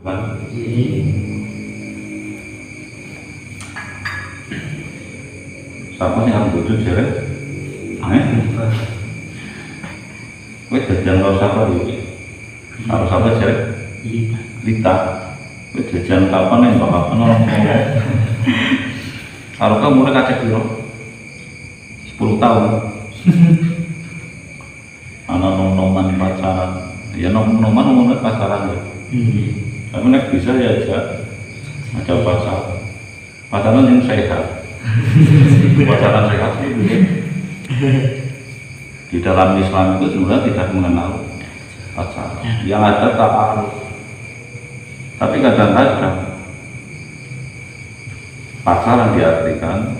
Kan? Siapa sih yang bodoh jere? Kowe jajan karo sapa iki? Karo sapa jere? Lita. Kowe jajan kapan nek mbak kapan ora ngomong. Karo kamu mulai kacek piro? 10 tahun. Ana nom-noman pacaran. Ya nom-noman ngomongnya pacaran ya. Tapi nek bisa ya aja pacaran yang sehat. Pacaran sehat itu di dalam Islam itu sebenarnya tidak mengenal pacaran. Yang ada ta'aruf. Tapi kadang-kadang pacaran diartikan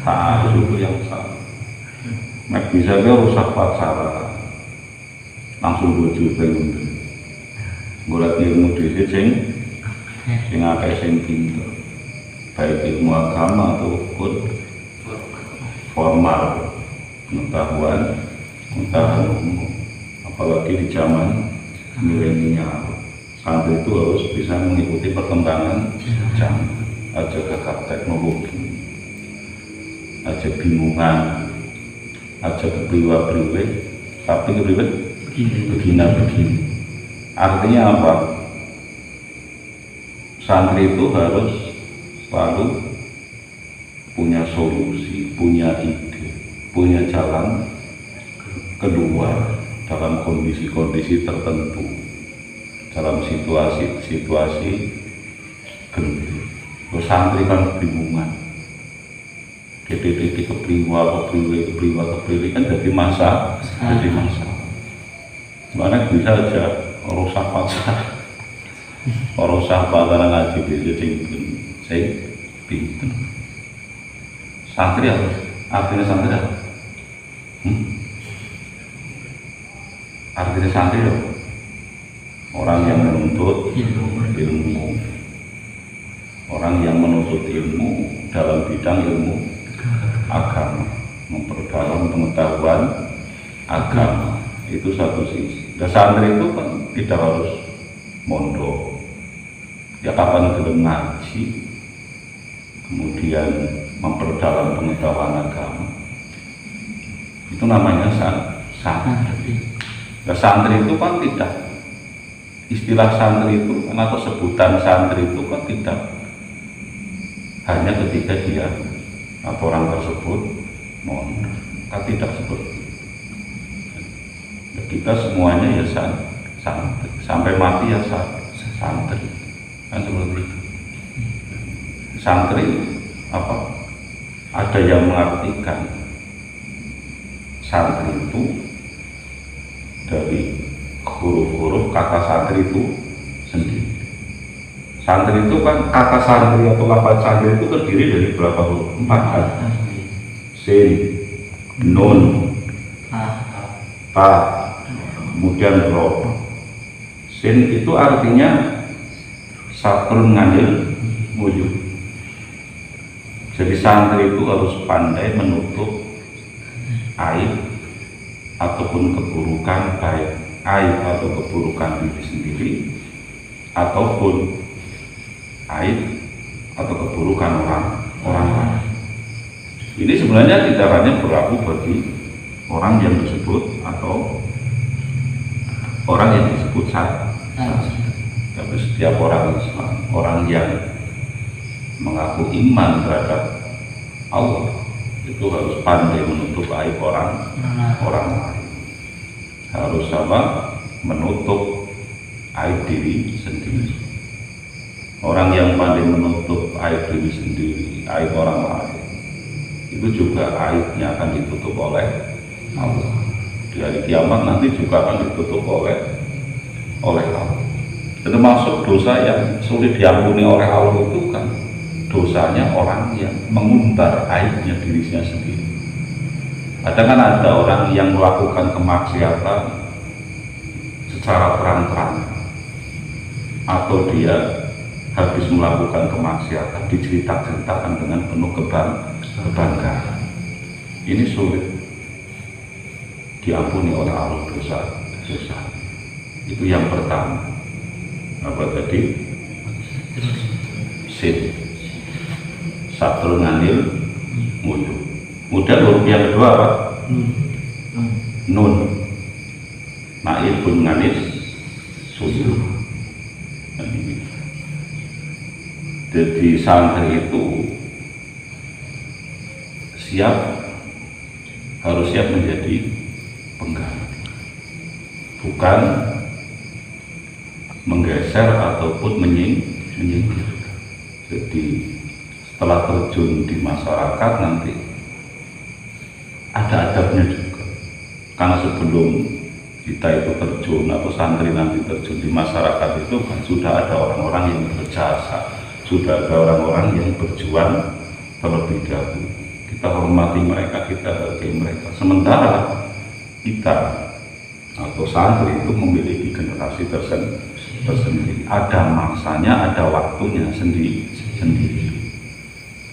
ta'aruf itu yang salah. Nek bisa dia rusak pacaran langsung bojo pengen. Golek ilmu dhewe sing akeh sing pinter. Baik ilmu agama ataupun formal pengetahuan umum. Apalagi di zaman milenial, santri itu harus bisa mengikuti perkembangan zaman. Aja gagap teknologi, aja bingungan, aja kepriwa-priwe, tapi kepriwe begini. Artinya apa? Santri itu harus selalu punya solusi, punya ide, punya jalan keluar dalam kondisi-kondisi tertentu, dalam situasi-situasi genting. Terus santri kan bingungan, titik kepriwa kan jadi masalah. Mana bisa aja rusak pacaran ngaji bisa sing pinter. Santri apa? Artinya santri apa? Artinya santri apa? Orang yang menuntut ilmu. Orang yang menuntut ilmu dalam bidang ilmu agama, memperdalam pengetahuan agama. Itu satu sisi. Dan santri itu kan tidak harus mondok. Ya kapan belum ngaji, kemudian memperdalam pengetahuan agama. Itu namanya santri. Dan santri itu kan tidak, istilah santri itu atau sebutan santri itu kan tidak hanya ketika dia atau orang tersebut mondok. Kan tidak seperti itu. Kita semuanya ya santri, sampai mati ya santri, kan seperti itu. Santri apa? Ada yang mengartikan santri itu dari huruf-huruf kata santri itu sendiri. Santri itu kan kata santri atau lafaz santri itu terdiri dari berapa huruf? 4 kan? Sin, nun, ta, kemudian ro. Sin itu artinya satrun nganil wujud. Jadi santri itu harus pandai menutup aib ataupun keburukan, baik aib atau keburukan diri sendiri ataupun aib atau keburukan orang lain. Ini sebenarnya tidak hanya berlaku bagi orang yang disebut atau orang yang disebut tapi setiap orang Islam, orang yang mengaku iman terhadap Allah itu harus pandai menutup aib orang lain. Harus sama menutup aib diri sendiri. Orang yang pandai menutup aib diri sendiri, aib orang lain, itu juga aibnya akan ditutup oleh Allah. Di hari kiamat nanti juga akan ditutup oleh Allah. Dan termasuk dosa yang sulit diampuni oleh Allah itu kan dosanya orang yang menguntar aibnya dirinya sendiri. Kadang kan ada orang yang melakukan kemaksiatan secara terang-terangan, atau dia habis melakukan kemaksiatan diceritakan dengan penuh kebanggaan. Ini sulit diampuni oleh Allah dosa. Itu yang pertama. Apa tadi? sin, satrun nganil muyu. Kemudian huruf yang kedua apa? Nun. Naibun nganis suyu. Jadi santri itu harus siap menjadi pengganti, bukan menggeser ataupun menyingkir. Jadi setelah terjun di masyarakat nanti ada adabnya juga, karena sebelum kita itu terjun atau santri nanti terjun di masyarakat itu kan sudah ada orang-orang yang berjasa, sudah ada orang-orang yang berjuang terlebih dahulu. Kita hormati mereka, kita hargai mereka. Sementara kita atau santri itu memiliki generasi tersendiri. Ada masanya, ada waktunya sendiri.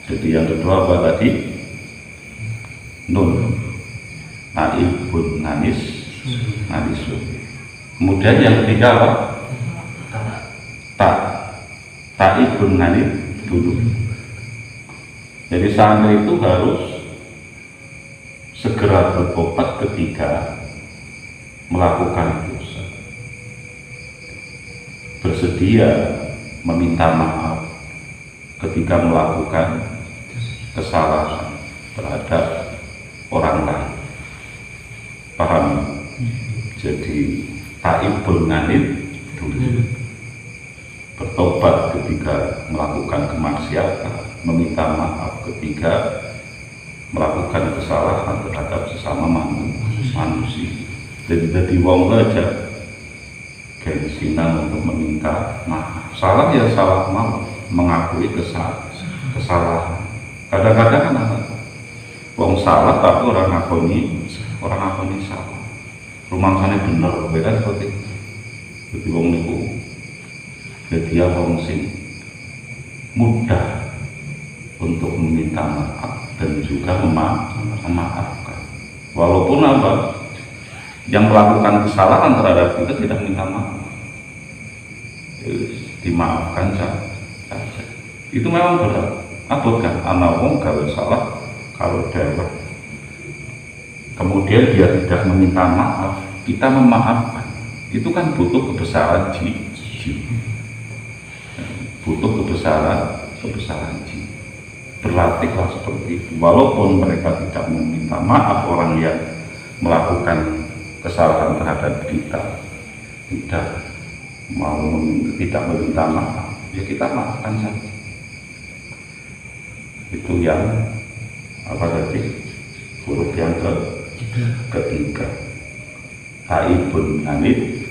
Jadi yang kedua apa tadi? Nun. Naibun nganisun. Kemudian yang ketiga apa? Taibun nganid dulu. Jadi santri itu harus segera bertobat ketika melakukan dosa, bersedia meminta maaf ketika melakukan kesalahan terhadap orang lain. Paham? Jadi taibun nganid dulu, bertobat ketika melakukan kemaksiatan, meminta maaf ketika melakukan kesalahan terhadap sesama manusia. Jadi wong aja gengsinan untuk meminta maaf. Salah ya salah mau, mengakui kesalahan. Kadang-kadang kan ada wong salah tapi orang ngakoni salah. Rumangsane bener, beda seperti itu. Jadi wong niku jadi wong sing mudah untuk meminta maaf dan juga memaafkan. Walaupun apa yang melakukan kesalahan terhadap kita tidak minta maaf, dimaafkan saja. Itu memang berat. Apa kan anak wong gawe salah kalau dewek, kemudian dia tidak meminta maaf, kita memaafkan. Itu kan butuh kebesaran jiwa, butuh kebesaran jiwa. Berlatihlah seperti itu. Walaupun mereka tidak meminta maaf, orang yang melakukan kesalahan terhadap kita tidak meminta maaf, ya kita maafkan saja. Itu yang apa tadi? Huruf yang ketiga. Taibun nganid.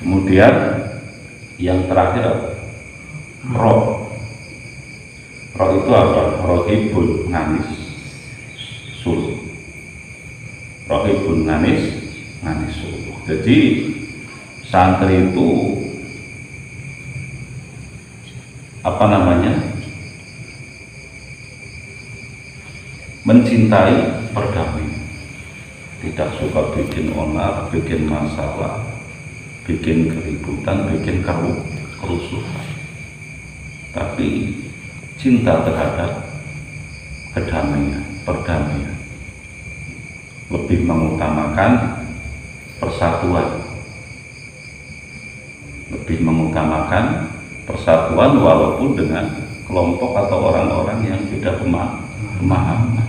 Kemudian yang terakhir roh. Roh itu apa? Rohibun nganis sul. Rohibun nganis sul. Jadi santri itu apa namanya? Mencintai perdamaian. Tidak suka bikin onar, bikin masalah, bikin keributan, bikin kerusuhan. Tapi cinta terhadap perdamaian, lebih mengutamakan persatuan, walaupun dengan kelompok atau orang-orang yang beda pemahaman.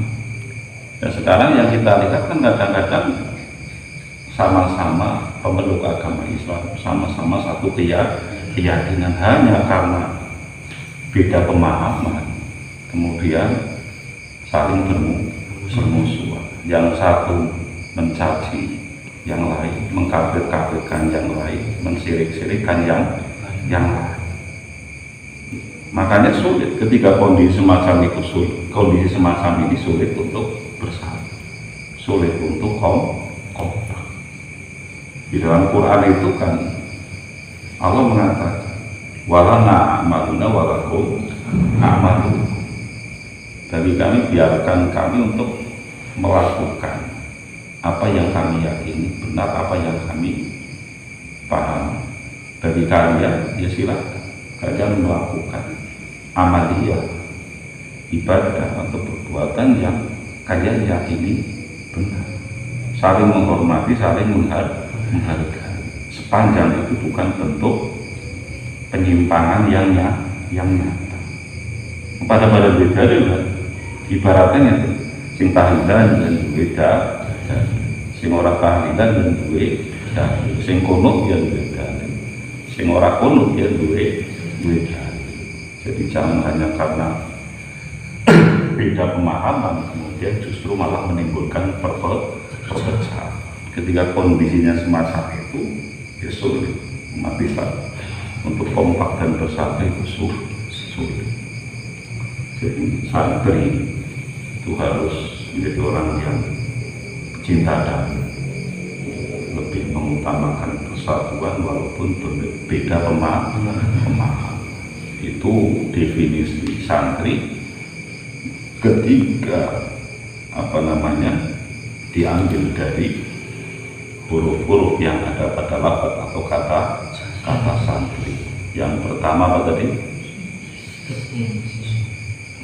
Dan sekarang yang kita lihat kan kadang-kadang sama-sama pemeluk agama Islam, sama-sama satu keyakinan, hanya karena beda pemahaman kemudian saling bermusuhan. Yang satu mencaci yang lain, mengkafir-kafirkan yang lain, mensirik-sirikan yang lain. Makanya sulit ketika kondisi semacam ini sulit untuk bersatu, sulit untuk kompak. Di dalam Quran itu kan Allah mengatakan wala na'maluna walakum a'malu. Bagi kami, biarkan kami untuk melakukan apa yang kami yakini benar, apa yang kami paham, bagi kalian ya silakan kalian melakukan amaliyah ibadah atau perbuatan yang kalian yakini benar, saling menghormati, saling menghargai, sepanjang itu bukan bentuk penyimpangan yang nyata. Pada beda juga ibaratnya itu sing tahlilan dan duwe sing ora tahlilan dan duwe sing kono ya duwe sing ora kono ya duwe. Jadi jangan hanya karena beda pemahaman kemudian justru malah menimbulkan perpecahan. Ketika kondisinya semacam itu ya sulit umat Islam untuk kompak dan bersatu itu sulit. Jadi santri itu harus menjadi orang yang cinta damai, lebih mengutamakan persatuan walaupun berbeda pemahaman. Itu definisi santri ketika diambil dari huruf-huruf yang ada pada lafaz atau kata santri. Yang pertama apa tadi?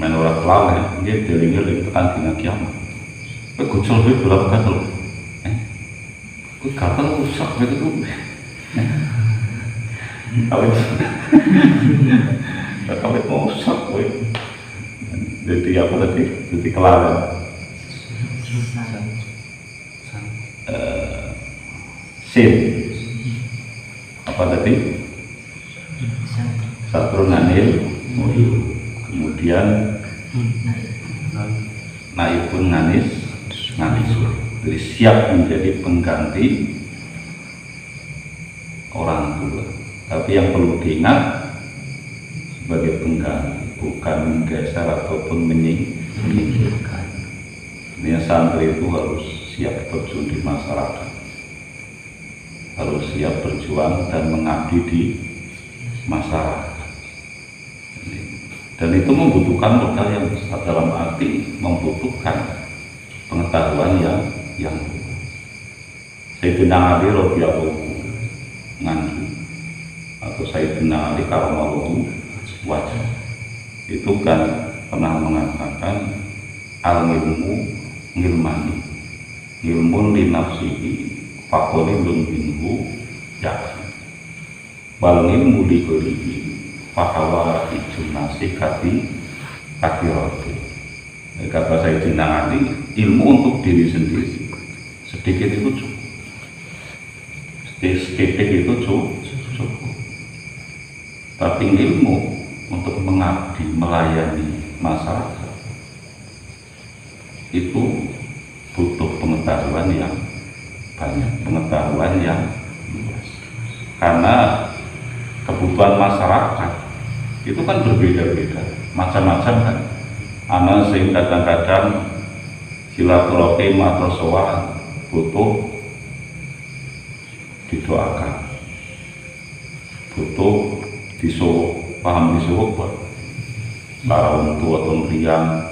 Menurut lawan dia deling-deling tekan dina kiamat. Gocol itu berapa gatel? Gatel rusak gitu. Kawit mau rusak kowe. Jadi apa tadi? Jadi kelawan. Sin. Apa tadi? Satronanil. Kemudian naibun nganis. Jadi siap menjadi pengganti orang tua. Tapi yang perlu diingat sebagai pengganti bukan menggeser ataupun menyingkirkan. Ini santri itu harus siap terjun di masyarakat, harus siap berjuang dan mengabdi di masyarakat. Dan itu membutuhkan modal yang besar, dalam arti membutuhkan pengetahuan yang luas. Sayyidina Ali radhiyallahu anhu atau Sayyidina Ali karamallahu wajah itu kan pernah mengatakan al-ilmu ngilmani ilmun li nafsihi faqolilun minhu yakfi wal ilmu li ghairihi fahawa ijunasi kati roti. Kata Sayyidina Ali, ilmu untuk diri sendiri sedikit itu cukup, sedikit itu cukup. Tapi ilmu untuk mengabdi, melayani masyarakat itu butuh pengetahuan yang banyak, pengetahuan yang luas. Karena kebutuhan masyarakat itu kan berbeda-beda, macam-macam kan. Ana sing kadang-kadang silaturahim atau sowan butuh didoakan, butuh disuruh, paham disuruh buat para orang tua atau riang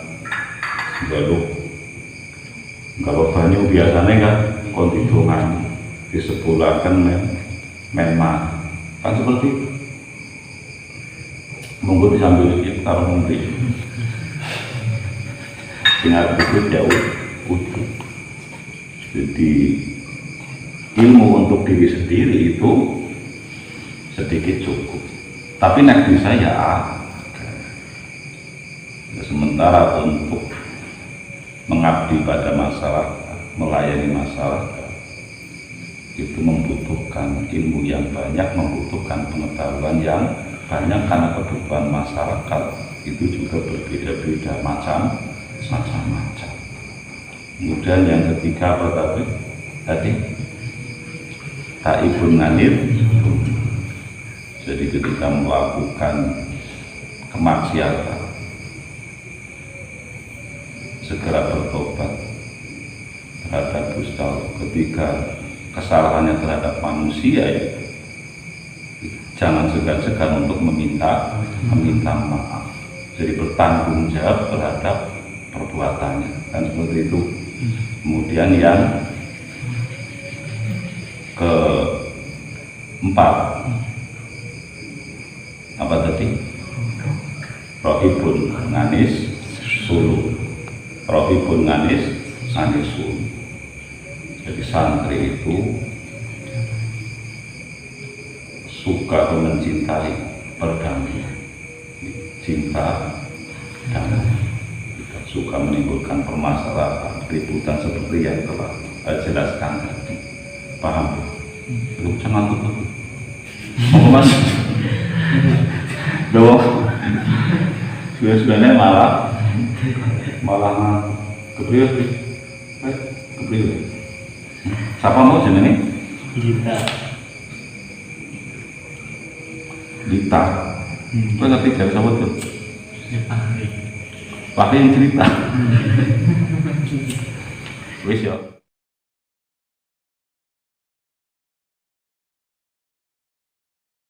galuk kalau banyak biasanya kan kontinungan disepulakan memang kan seperti itu. Monggo disambil iki karo menteri tinggal itu jauh utuh. Jadi ilmu untuk diri sendiri itu sedikit cukup, tapi nek bisa ya sementara untuk mengabdi pada masyarakat, melayani masyarakat itu membutuhkan ilmu yang banyak, membutuhkan pengetahuan yang banyak, karena kebutuhan masyarakat itu juga berbeda-beda macam-macam. Kemudian yang ketiga apa tadi? Taibun nganir. Jadi ketika melakukan kemaksiatan segera bertobat terhadap dusta. Ketika kesalahannya terhadap manusia ya, jangan segan-segan untuk meminta maaf. Jadi bertanggung jawab terhadap perbuatannya, kan seperti itu. Kemudian yang keempat apa tadi? Rohibun nganis sulu, rohibun nganis sulu. Jadi santri itu suka atau mencintai perdamaian, cinta damai, tidak suka menimbulkan permasalahan, keributan seperti yang telah jelaskan tadi. Paham? Lu jangan tutup. Mau mas? Dong. Sebenarnya malah kepriwe. Kepriwe. Siapa mau jenenge? Dita. Kau ngerti jam sama tuh? Pakai yang cerita. Wis ya.